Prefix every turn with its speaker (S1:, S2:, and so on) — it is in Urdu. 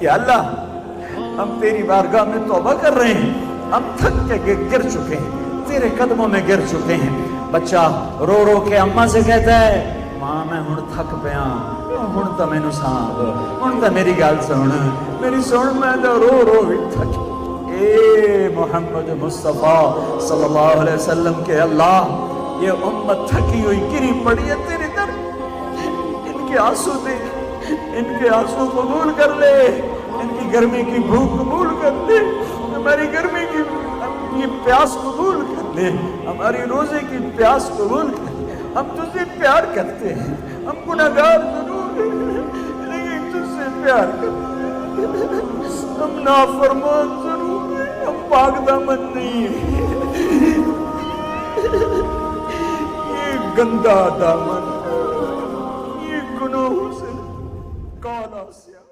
S1: یا اللہ ہم تیری بارگاہ میں توبہ کر رہے ہیں، ہم تھک کے گر چکے ہیں، تیرے قدموں میں گر چکے ہیں۔ بچہ رو رو کے اماں سے کہتا ہے ماں میں ہن تھک پیا، ہن تو مینوں سانب، ہن تو میری گل سن، میری سن، میں تو رو رو بھی تھک۔ اے محمد مصطفیٰ صلی اللہ علیہ وسلم کے اللہ، یہ امت تھکی ہوئی گری پڑی ہے تیری طرف، ان کے آنسو دے، ان کے آنسو قبول کر لے، ان کی گرمی کی بھوک قبول کر لے، ہماری گرمی کی پیاس قبول کر لے، ہماری روزے کی پیاس قبول کر لے۔ ہم تجھ سے پیار کرتے ہیں، ہم گناہگار ضرور ہیں لیکن تجھ سے پیار کرتے ہیں، ہم نافرمان ضرور ہیں، ہم پاک دامن نہیں ہیں، یہ گندا دامن، یہ گناہوں سے کالا سیاہ